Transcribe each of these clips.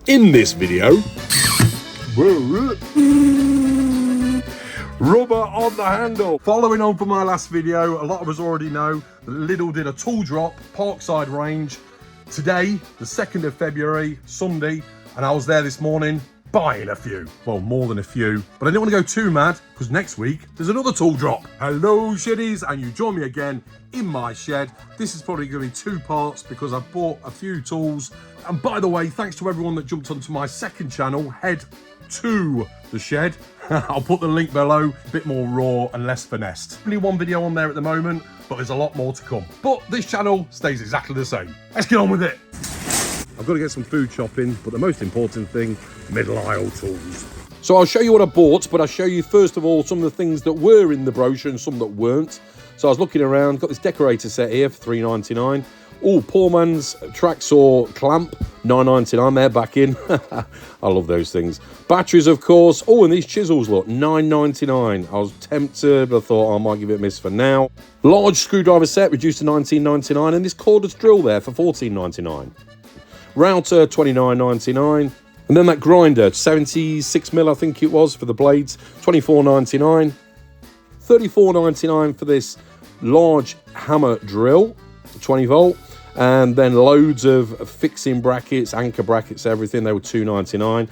In this video, rubber on the handle. Following on from my last video, a lot of us already know that Lidl did a tool drop, Parkside range, today, the 2nd of February, Sunday, and I was there this morning buying a few. Well, more than a few, but I didn't want to go too mad because next week there's another tool drop. Hello, sheddies, and you join me again in my shed. This is probably going to be 2 parts because I've bought a few tools. And by the way, thanks to everyone that jumped onto my second channel, Head to the Shed. I'll put the link below, a bit more raw and less finessed. Only 1 video on there at the moment, but there's a lot more to come. But this channel stays exactly the same. Let's get on with it. I've got to get some food shopping, but the most important thing, middle aisle tools. So I'll show you what I bought, but I'll show you first of all some of the things that were in the brochure and some that weren't. So I was looking around, got this decorator set here for $3.99. Oh, poor man's track saw clamp, $9.99, they're back in. I love those things. Batteries, of course. Oh, and these chisels, look, $9.99. I was tempted, but I thought I might give it a miss for now. Large screwdriver set, reduced to $19.99, and this cordless drill there for $14.99. Router, $29.99. And then that grinder, 76mm, I think it was, for the blades, $24.99. $34.99 for this large hammer drill, 20 volt. And then loads of fixing brackets, anchor brackets, everything. They were $2.99.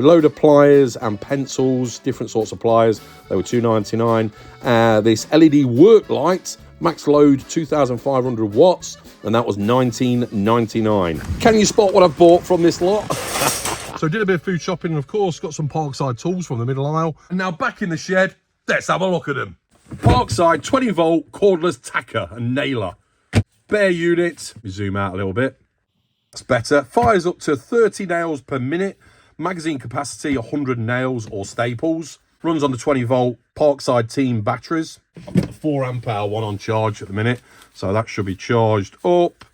Load of pliers and pencils, different sorts of pliers. They were $2.99. This LED work light, max load 2,500 watts, and that was $19.99. Can you spot what I've bought from this lot? So did a bit of food shopping, and of course got some Parkside tools from the middle aisle. And now back in the shed, let's have a look at them. Parkside 20 volt cordless tacker and nailer. Bare unit, let me zoom out a little bit, that's better. Fires up to 30 nails per minute. Magazine capacity 100 nails or staples. Runs on the 20 volt Parkside team batteries. I've got the 4 amp hour one on charge at the minute, so that should be charged up.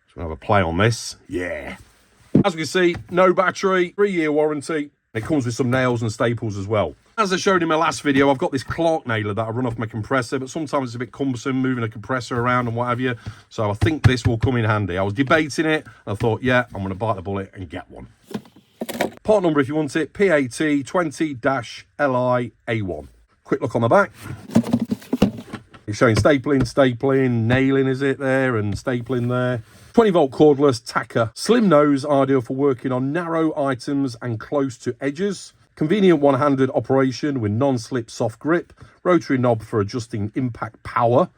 So we'll have a play on this. Yeah. As we can see, no battery, 3-year warranty. It comes with some nails and staples as well. As I showed in my last video, I've got this Clark nailer that I run off my compressor, but sometimes it's a bit cumbersome moving a compressor around and what have you. So I think this will come in handy. I was debating it, and I thought, yeah, I'm going to bite the bullet and get one. Part number, if you want it, PAT 20-LI-A1. Quick look on the back. It's showing stapling, nailing is it there, and stapling there. 20 volt cordless tacker. Slim nose, ideal for working on narrow items and close to edges. Convenient one-handed operation with non-slip soft grip. Rotary knob for adjusting impact power.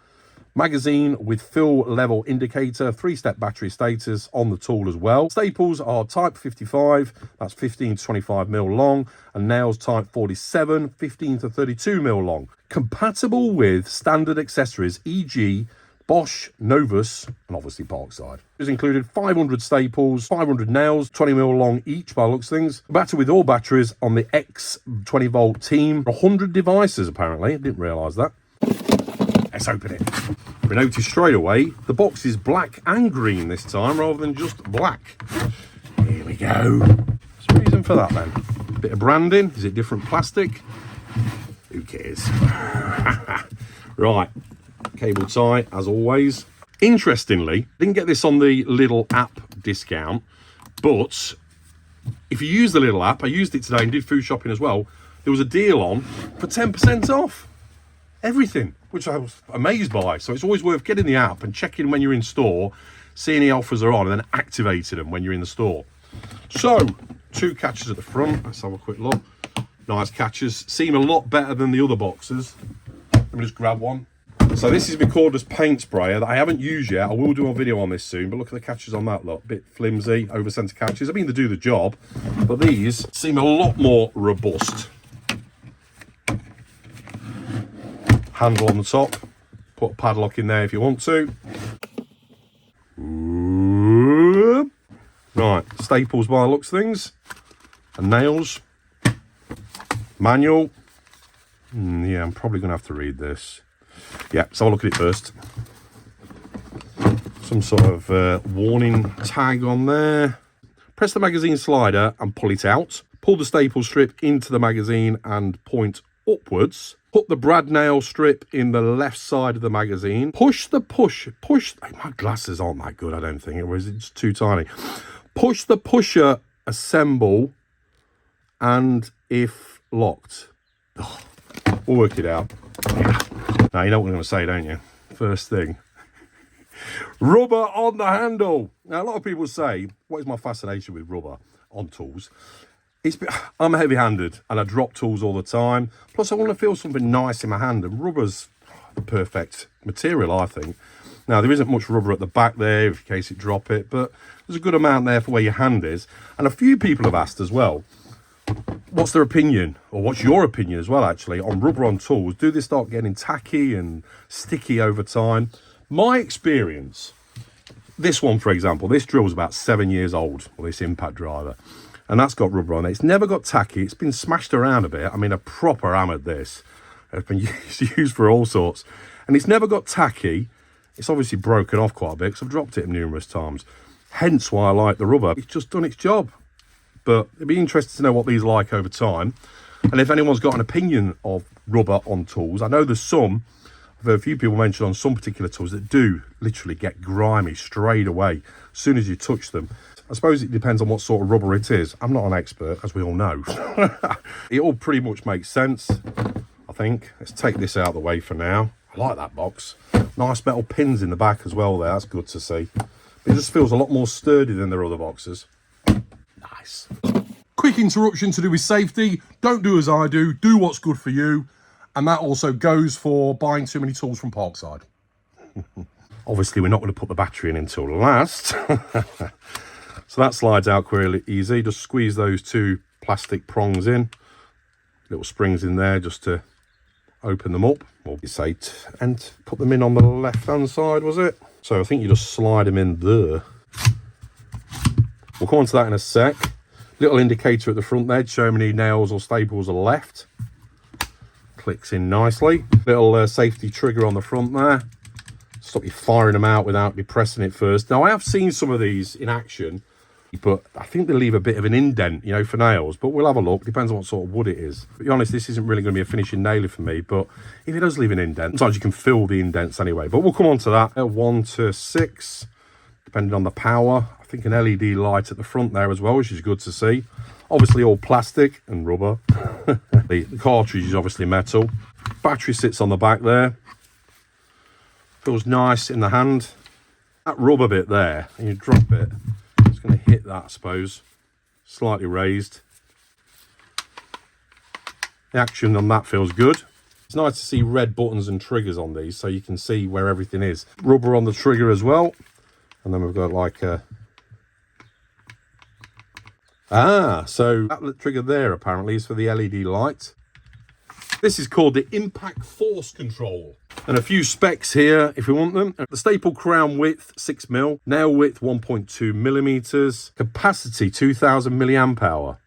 Magazine with fill level indicator. 3-step battery status on the tool as well. Staples are type 55, that's 15 to 25mm long. And nails type 47, 15 to 32mm long. Compatible with standard accessories, e.g. Bosch, Novus, and obviously Parkside. It's included 500 staples, 500 nails, 20mm long each by the looks of things. Battery with all batteries on the X 20 volt team. 100 devices apparently, I didn't realise that. Let's open it. We noticed straight away, the box is black and green this time rather than just black. Here we go. What's the reason for that then? Bit of branding, is it different plastic? Who cares? Right. Cable tie, as always. Interestingly, didn't get this on the Lidl app discount, but if you use the Lidl app, I used it today and did food shopping as well, there was a deal on for 10% off everything, which I was amazed by. So it's always worth getting the app and checking when you're in store, seeing the offers are on, and then activating them when you're in the store. So 2 catches at the front. Let's have a quick look. Nice catches, seem a lot better than the other boxes. Let me just grab one. So this is my cordless paint sprayer that I haven't used yet. I will do a video on this soon, but look at the catches on that, look. Bit flimsy, over center catches. I mean, they do the job, but these seem a lot more robust. Handle on the top. Put a padlock in there if you want to. Right, staples by the looks of things. And nails. Manual. Yeah, I'm probably going to have to read this. Yeah, so I'll look at it first. Some sort of warning tag on there. Press the magazine slider and pull it out. Pull the staple strip into the magazine and point upwards. Put the brad nail strip in the left side of the magazine. Push. My glasses aren't that good, I don't think. Or is it just too tiny? Push the pusher assemble, and if locked. Oh, we'll work it out. Now, you know what I'm going to say, don't you? First thing. Rubber on the handle. Now, a lot of people say, what is my fascination with rubber on tools? I'm heavy-handed and I drop tools all the time. Plus, I want to feel something nice in my hand, and rubber's the perfect material, I think. Now, there isn't much rubber at the back there in case it drop it, but there's a good amount there for where your hand is. And a few people have asked as well, what's their opinion, or what's your opinion as well, actually, on rubber on tools? Do they start getting tacky and sticky over time? My experience, this one, for example, this drill's about 7 years old, or this impact driver, and that's got rubber on it. It's never got tacky. It's been smashed around a bit. I mean, a proper hammered this. It's been used for all sorts. And it's never got tacky. It's obviously broken off quite a bit because I've dropped it numerous times. Hence why I like the rubber. It's just done its job. But it'd be interesting to know what these are like over time. And if anyone's got an opinion of rubber on tools, I know there's some, I've heard a few people mention on some particular tools that do literally get grimy straight away as soon as you touch them. I suppose it depends on what sort of rubber it is. I'm not an expert, as we all know. It all pretty much makes sense, I think. Let's take this out of the way for now. I like that box. Nice metal pins in the back as well there. That's good to see. It just feels a lot more sturdy than their other boxes. Nice. Quick interruption to do with safety. Don't do as I do. Do what's good for you. And that also goes for buying too many tools from Parkside. Obviously, we're not going to put the battery in until last. So that slides out quite easy. Just squeeze those two plastic prongs in. Little springs in there just to open them up. Or you say, and put them in on the left-hand side, was it? So I think you just slide them in there. We'll come on to that in a sec. Little indicator at the front there to show how many nails or staples are left. Clicks in nicely. Little safety trigger on the front there. Stop you firing them out without depressing it first. Now, I have seen some of these in action, but I think they leave a bit of an indent, you know, for nails. But we'll have a look. Depends on what sort of wood it is. To be honest, this isn't really going to be a finishing nailer for me, but if it does leave an indent, sometimes you can fill the indents anyway. But we'll come on to that. 1 to 6, depending on the power. I think an LED light at the front there as well, which is good to see. Obviously all plastic and rubber. The cartridge is obviously metal. Battery sits on the back there. Feels nice in the hand. That rubber bit there, and you drop it, it's going to hit that, I suppose. Slightly raised. The action on that feels good. It's nice to see red buttons and triggers on these so you can see where everything is. Rubber on the trigger as well. And then we've got like a... so that trigger there apparently is for the LED light. This is called the impact force control. And a few specs here if you want them. The staple crown width 6mm, nail width 1.2 millimeters, capacity 2000 milliamp hour.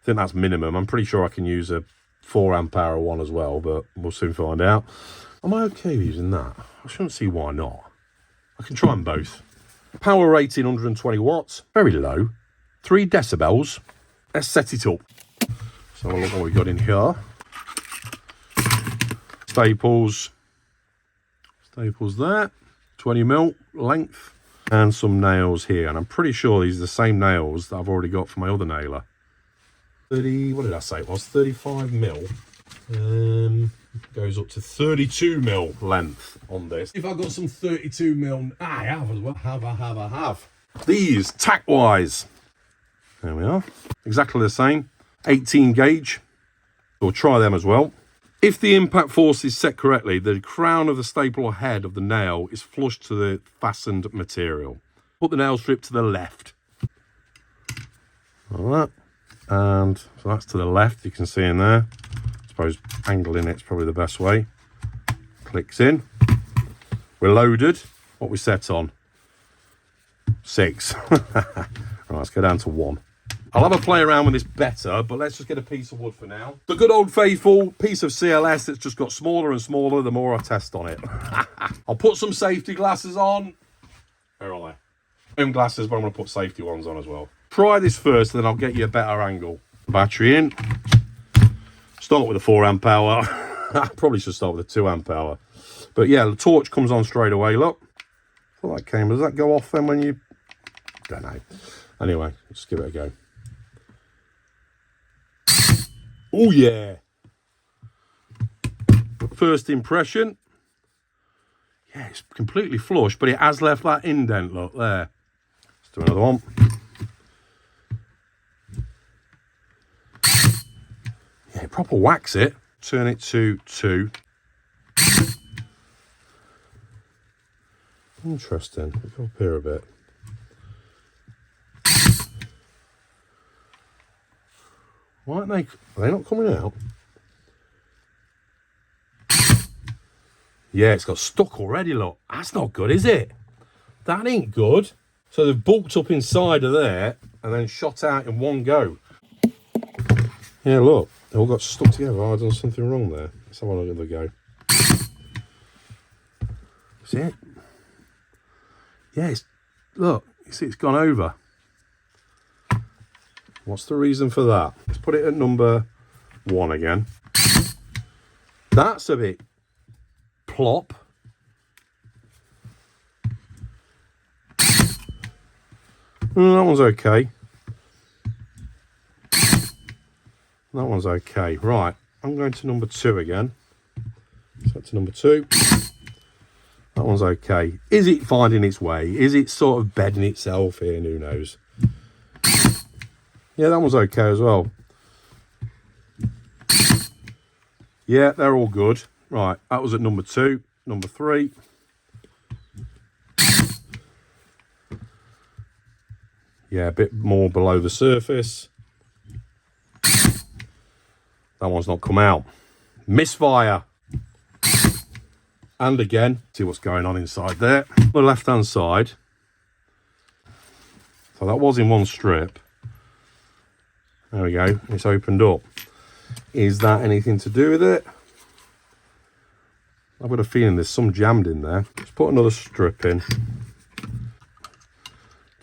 I think that's minimum. I'm pretty sure I can use a 4 amp hour one as well, but we'll soon find out. Am I okay with using that? I shouldn't see why not. I can try them both. Power rating 120 watts, very low. 3 decibels. Let's set it up. So have a look what we've got in here. Staples there, 20mm length, and some nails here. And I'm pretty sure these are the same nails that I've already got for my other nailer. 30, what did I say it was? 35mm. Goes up to 32mm length on this. If I've got some 32mm, I have as well. Have. These, tack-wise. There we are. Exactly the same. 18 gauge. We'll try them as well. If the impact force is set correctly, the crown of the staple head of the nail is flush to the fastened material. Put the nail strip to the left. Like that. And so that's to the left, you can see in there. I suppose angling it's probably the best way. Clicks in. We're loaded. What we set on? 6. Right, let's go down to 1. I'll have a play around with this better, but let's just get a piece of wood for now. The good old faithful piece of CLS that's just got smaller and smaller the more I test on it. I'll put some safety glasses on. Where are they? Film glasses, but I'm going to put safety ones on as well. Try this first, then I'll get you a better angle. Battery in. Start with a 4 amp hour. I probably should start with a 2 amp hour. But yeah, the torch comes on straight away, look. I thought that came. Does that go off then when you... Don't know. Anyway, let's give it a go. Oh yeah. First impression. Yeah, it's completely flush, but it has left that indent, look, there. Let's do another one. Yeah, proper wax it. Turn it to 2. Interesting. Look up here a bit. Why aren't they? Are they not coming out? Yeah, it's got stuck already, look. That's not good, is it? That ain't good. So they've bulked up inside of there and then shot out in one go. Yeah, look. They all got stuck together. Oh, I've done something wrong there. Let's have another go. See it? Yeah, look. You see it's gone over. What's the reason for that? Let's put it at number 1 again. That's a bit plop. That one's okay. That one's okay. Right, I'm going to number 2 again. So to number 2. That one's okay. Is it finding its way? Is it sort of bedding itself in? Who knows? Yeah, that one's okay as well. Yeah, they're all good. Right, that was at number 2. Number 3. Yeah, a bit more below the surface. That one's not come out. Misfire. And again, see what's going on inside there. The left-hand side. So that was in one strip. There we go. It's opened up. Is that anything to do with it? I've got a feeling there's some jammed in there. Let's put another strip in.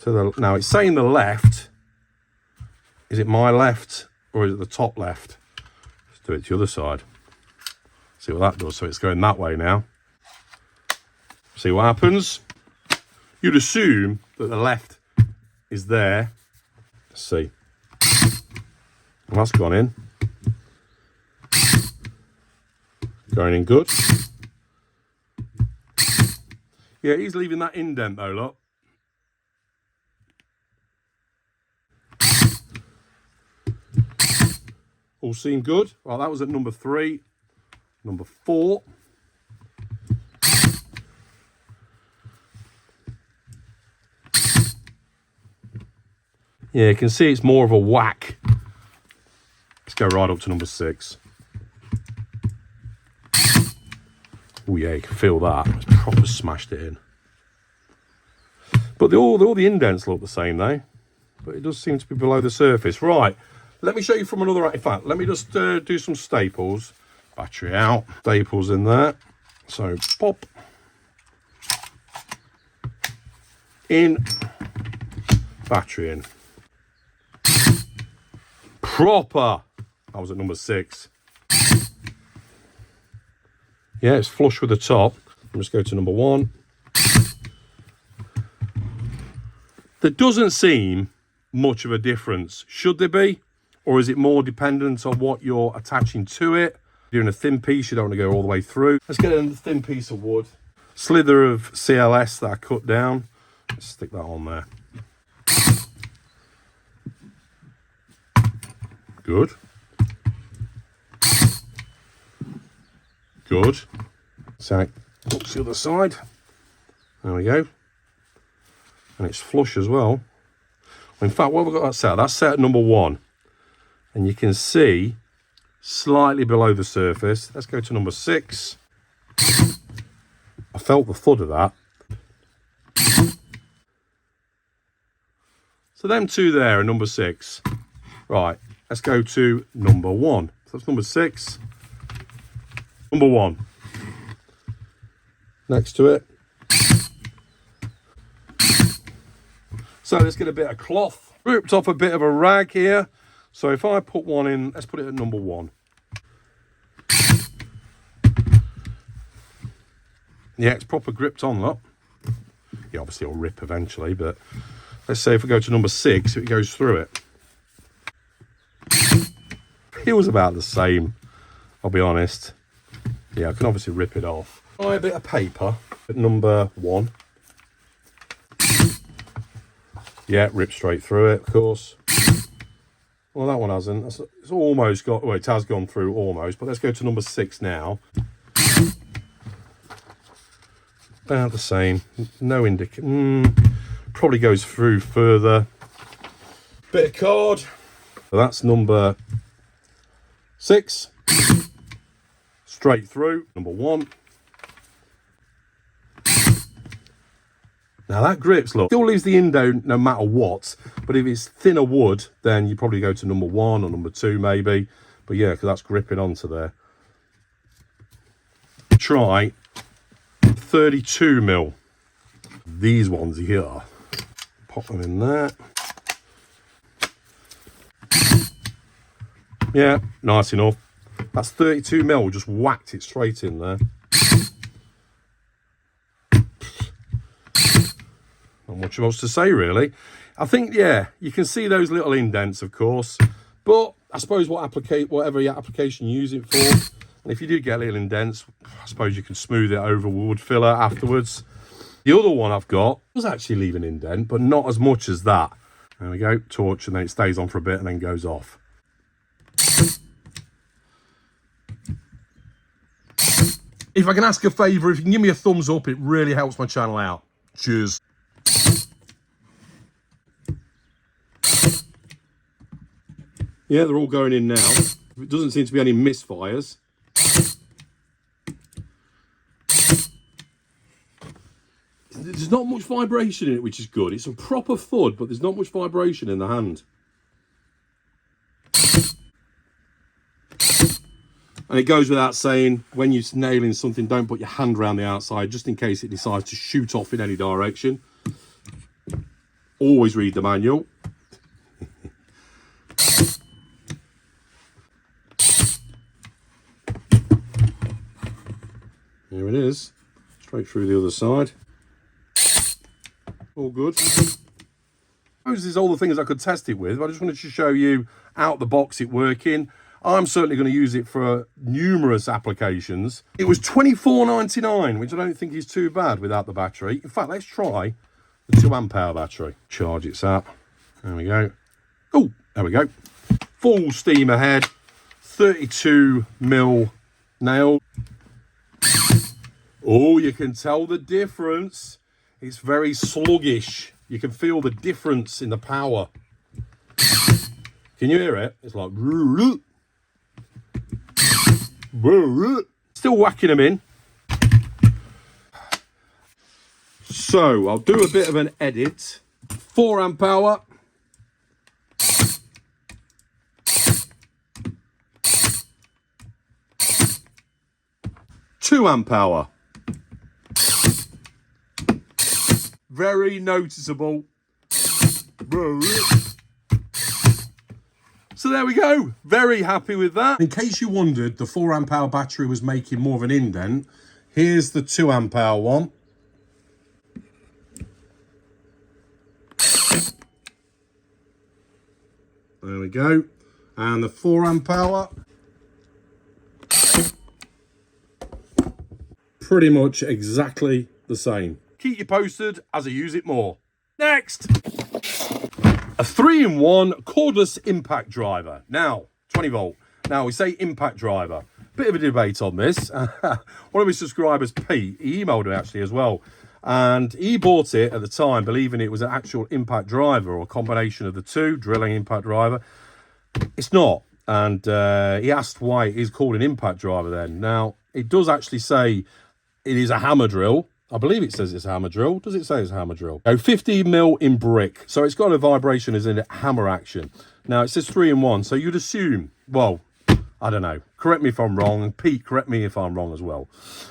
Now it's saying the left. Is it my left or is it the top left? Let's do it to the other side. See what that does. So it's going that way now. See what happens. You'd assume that the left is there. Let's see. Well, that's gone in. Going in good. Yeah, he's leaving that indent though, look. All seem good. Well, that was at number 3. Number 4. Yeah, you can see it's more of a whack. Let's go right up to number 6. Oh yeah, you can feel that. It's proper smashed it in. But all the indents look the same though. But it does seem to be below the surface. Right, let me show you from another, in fact, let me just do some staples. Battery out, staples in there. So pop. In. Battery in. Proper. I was at number 6. Yeah, it's flush with the top. Let's go to number 1. There doesn't seem much of a difference. Should there be? Or is it more dependent on what you're attaching to it? Doing a thin piece, you don't want to go all the way through. Let's get a thin piece of wood. Slither of CLS that I cut down. Let's stick that on there. Good. Good. So hooks the other side. There we go. And it's flush as well. In fact, what have we got that set? That's set at number 1. And you can see slightly below the surface. Let's go to number 6. I felt the thud of that. So them two there are number 6. Right, let's go to number 1. So that's number 6. Number 1. Next to it. So let's get a bit of cloth. Ripped off a bit of a rag here. So if I put one in, let's put it at number 1. Yeah, it's proper gripped on, look. Yeah, obviously it'll rip eventually, but let's say if we go to number 6, it goes through it. It was about the same, I'll be honest. Yeah, I can obviously rip it off. Try a bit of paper at number 1. Yeah, rip straight through it, of course. Well, that one hasn't. It's almost got, well, it has gone through almost, but let's go to number 6 now. About the same. No probably goes through further. Bit of card. So that's number 6. Straight through. Number 1. Now that grips, look, still leaves the indent no matter what, but if it's thinner wood, then you probably go to number 1 or number 2 maybe. But yeah, because that's gripping onto there. Try 32mm. These ones here. Pop them in there. Yeah, nice enough. That's 32mm, just whacked it straight in there. Not much else to say, really. I think, yeah, you can see those little indents, of course. But I suppose whatever your application you use it for. And if you do get little indents, I suppose you can smooth it over wood filler afterwards. The other one I've got does actually leave an indent, but not as much as that. There we go, torch, and then it stays on for a bit and then goes off. If I can ask a favour, if you can give me a thumbs up, it really helps my channel out. Cheers. Yeah, they're all going in now. It doesn't seem to be any misfires. There's not much vibration in it, which is good. It's a proper thud, but there's not much vibration in the hand. And it goes without saying, when you're nailing something, don't put your hand around the outside, just in case it decides to shoot off in any direction. Always read the manual. Here it is, straight through the other side. All good. I suppose there's all the things I could test it with, but I just wanted to show you out the box it working. I'm certainly going to use it for numerous applications. It was $24.99, which I don't think is too bad without the battery. In fact, let's try the 2Ah battery. Charge its up. There we go. Oh, there we go. Full steam ahead. 32mm nail. Oh, you can tell the difference. It's very sluggish. You can feel the difference in the power. Can you hear it? It's like... Still whacking them in. So, I'll do a bit of an edit. 4Ah. £2Ah. Very noticeable. So there we go. Very happy with that. In case you wondered, the 4Ah battery was making more of an indent. Here's the 2Ah one. There we go. And the 4Ah. Pretty much exactly the same. Keep you posted as I use it more. Next, a 3-in-1 cordless impact driver. Now, 20 volt. Now, we say impact driver. Bit of a debate on this. One of my subscribers, Pete, he emailed me actually as well. And he bought it at the time, believing it was an actual impact driver or a combination of the two, drilling impact driver. It's not. And he asked why it is called an impact driver then. Now, it does actually say it is a hammer drill. I believe it says it's a hammer drill. Does it say it's a hammer drill? Oh, 50mm in brick. So it's got a vibration as in a hammer action. Now it says 3-in-1. So you'd assume, well, I don't know. Correct me if I'm wrong. And Pete, correct me if I'm wrong as well.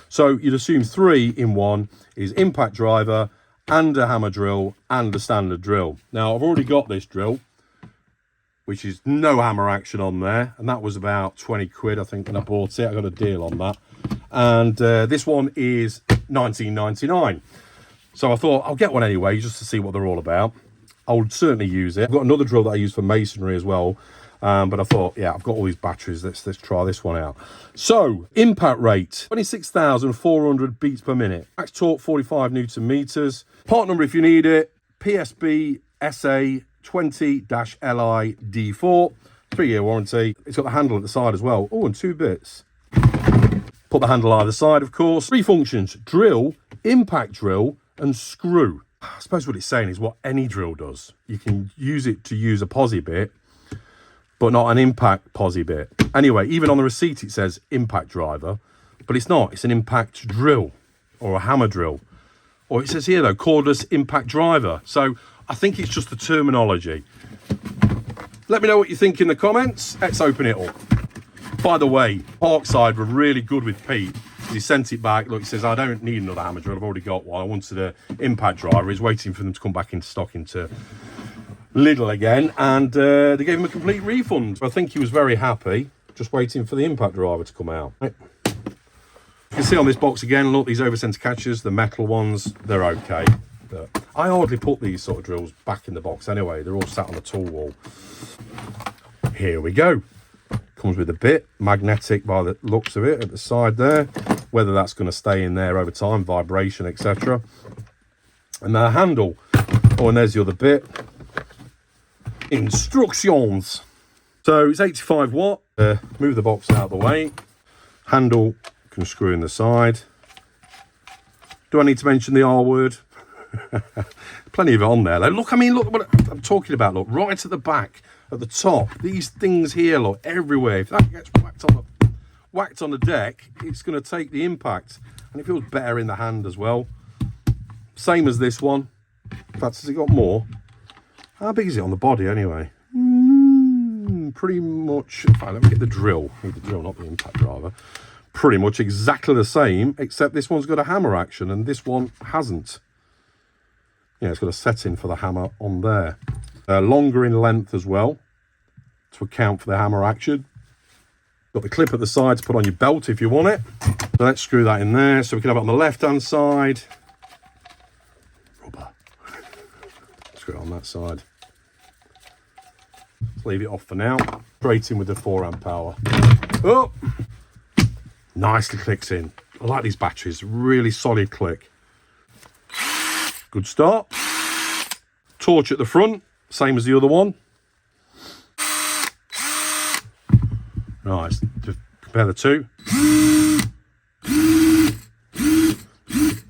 So you'd assume 3-in-1 is impact driver and a hammer drill and a standard drill. Now I've already got this drill, which is no hammer action on there. And that was about 20 quid, I think, when I bought it. I got a deal on that. And this one is $19.99. So I thought I'll get one anyway, just to see what they're all about. I would certainly use it. I've got another drill that I use for masonry as well. But I thought, yeah, I've got all these batteries. Let's try this one out. So, impact rate, 26,400 beats per minute. Max torque, 45 Newton meters. Part number if you need it, PSB SA 20-LI D4. 3-year warranty. It's got the handle at the side as well. Oh, and 2 bits. Put the handle either side, of course. 3 functions: drill, impact drill, and screw. I suppose what it's saying is what any drill does. You can use it to use a posi bit, but not an impact posi bit. Anyway, even on the receipt it says impact driver, but it's not. It's an impact drill or a hammer drill. Or it says here though, cordless impact driver. So I think it's just the terminology. Let me know what you think in the comments. Let's open it up. By the way, Parkside were really good with Pete. He sent it back. Look, he says, I don't need another hammer drill. I've already got one. I wanted an impact driver. He's waiting for them to come back into stock into Lidl again. And they gave him a complete refund. I think he was very happy, just waiting for the impact driver to come out. Right. You can see on this box again, look, these over-center catchers, the metal ones, they're okay. But I hardly put these sort of drills back in the box anyway. They're all sat on the tool wall. Here we go. Comes with a bit, magnetic by the looks of it at the side there. Whether that's going to stay in there over time, vibration, etc. And the handle. Oh, and there's the other bit. Instructions. So it's 85 watt. Move the box out of the way. Handle can screw in the side. Do I need to mention the R word? Plenty of it on there though. Look, I mean, look what I'm talking about. Look, right at the back, at the top. These things here, look, everywhere. If that gets whacked on the deck, it's going to take the impact. And it feels better in the hand as well. Same as this one. In fact, has it got more? How big is it on the body anyway? Pretty much. In fact, let me get the drill. I need the drill, not the impact driver. Pretty much exactly the same, except this one's got a hammer action and this one hasn't. Yeah, it's got a setting for the hammer on there. Longer in length as well, to account for the hammer action. Got the clip at the side to put on your belt if you want it. So let's screw that in there. So we can have it on the left-hand side. Rubber. Screw it on that side. Let's leave it off for now. Straight in with the 4 amp power. Oh! Nicely clicks in. I like these batteries. Really solid click. Good start. Torch at the front. Same as the other one. Nice. To compare the two.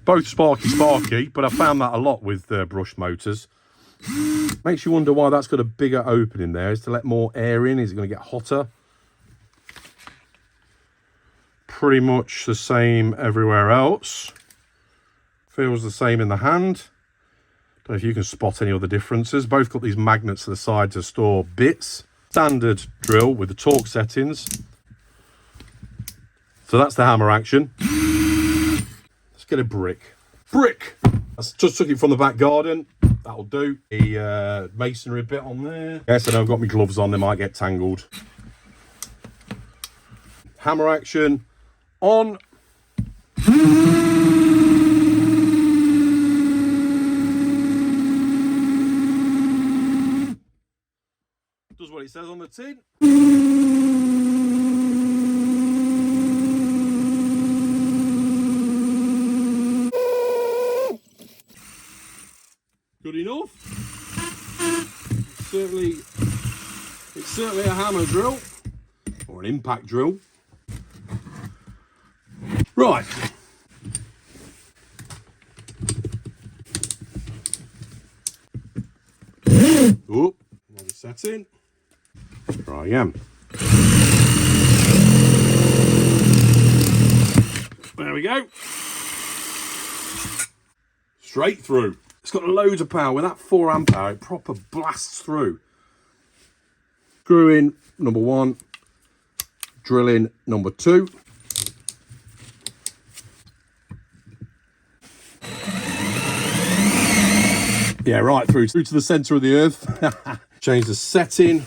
Both sparky, but I found that a lot with brushed motors. Makes you wonder why that's got a bigger opening there. Is to let more air in? Is it going to get hotter? Pretty much the same everywhere else. Feels the same in the hand. Don't know if you can spot any other differences. Both got these magnets to the side to store bits. Standard drill with the torque settings. So that's the hammer action. Let's get a brick. Brick! I just took it from the back garden. That'll do. The masonry bit on there. Yes, I know I've got my gloves on. They might get tangled. Hammer action on. Does what it says on the tin. Good enough. It's certainly a hammer drill or an impact drill. Right. Oh, another setting. There I am. There we go. Straight through. It's got loads of power. With that 4 amp hour, it proper blasts through. Screw in number 1. Drill in number 2. Yeah, right through to the centre of the earth. Change the setting.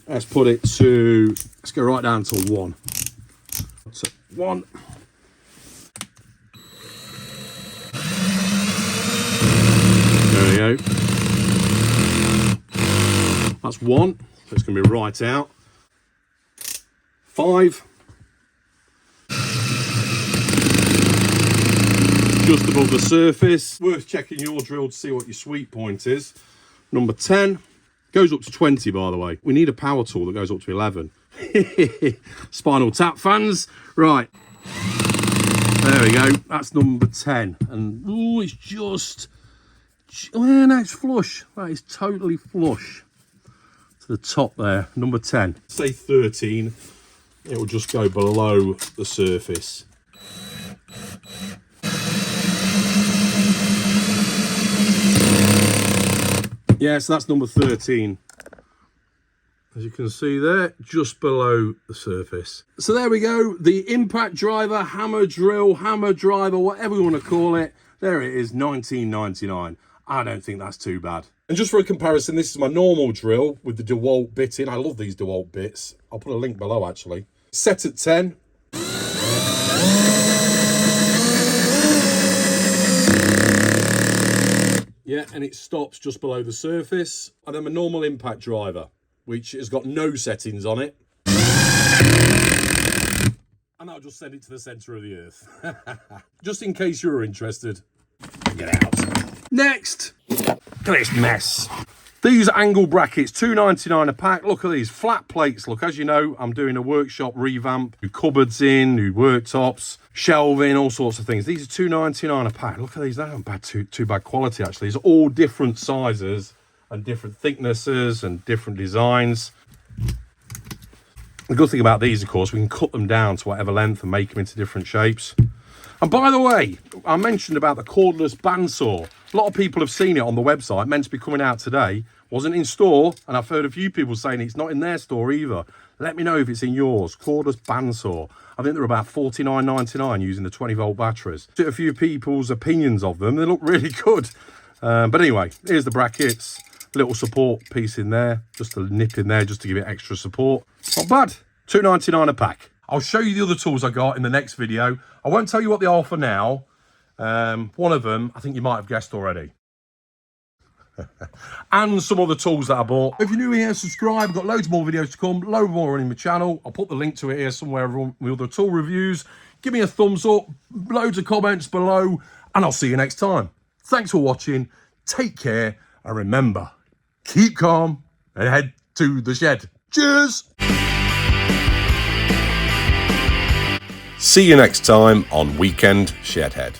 Let's put it to, let's go right down to 1. So 1. There we go. That's 1. So it's going to be right out. 5. Just above the surface. Worth checking your drill to see what your sweet point is. Number 10. Goes up to 20, by the way. We need a power tool that goes up to 11. Spinal Tap fans. Right. There we go. That's number 10. And, oh, it's just... Oh, no, it's flush. That is totally flush to the top there. Number 10. Say 13. It will just go below the surface. Yeah, so that's number 13. As you can see there, just below the surface. So there we go. The impact driver, hammer drill, hammer driver, whatever you want to call it. There it is, $19.99. I don't think that's too bad. And just for a comparison, this is my normal drill with the dewalt bit in. I love these dewalt bits. I'll put a link below, actually. Set at 10. Yeah, and it stops just below the surface. And then my normal impact driver, which has got no settings on it. And I'll just send it to the centre of the earth. Just in case you're interested. Get out. Next. Look at this mess. These angle brackets, $2.99 a pack. Look at these flat plates. Look, as you know, I'm doing a workshop revamp. New cupboards in, new worktops, shelving, all sorts of things. These are $2.99 a pack. Look at these. They aren't bad, too bad quality, actually. These are all different sizes and different thicknesses and different designs. The good thing about these, of course, we can cut them down to whatever length and make them into different shapes. And by the way, I mentioned about the cordless bandsaw. A lot of people have seen it on the website, meant to be coming out today. Wasn't in store, and I've heard a few people saying it's not in their store either. Let me know if it's in yours. Cordless bandsaw. I think they're about $49.99 using the 20-volt batteries. A few people's opinions of them. They look really good. But anyway, here's the brackets. Little support piece in there, just a nip in there, just to give it extra support. Not bad. $2.99 a pack. I'll show you the other tools I got in the next video. I won't tell you what they are for now. One of them, I think you might have guessed already. And some other tools that I bought. If you're new here, subscribe. I've got loads more videos to come, loads more on my channel. I'll put the link to it here somewhere with other tool reviews. Give me a thumbs up, loads of comments below, and I'll see you next time. Thanks for watching. Take care, and remember, keep calm and head to the shed. Cheers! See you next time on Weekend Shedhead.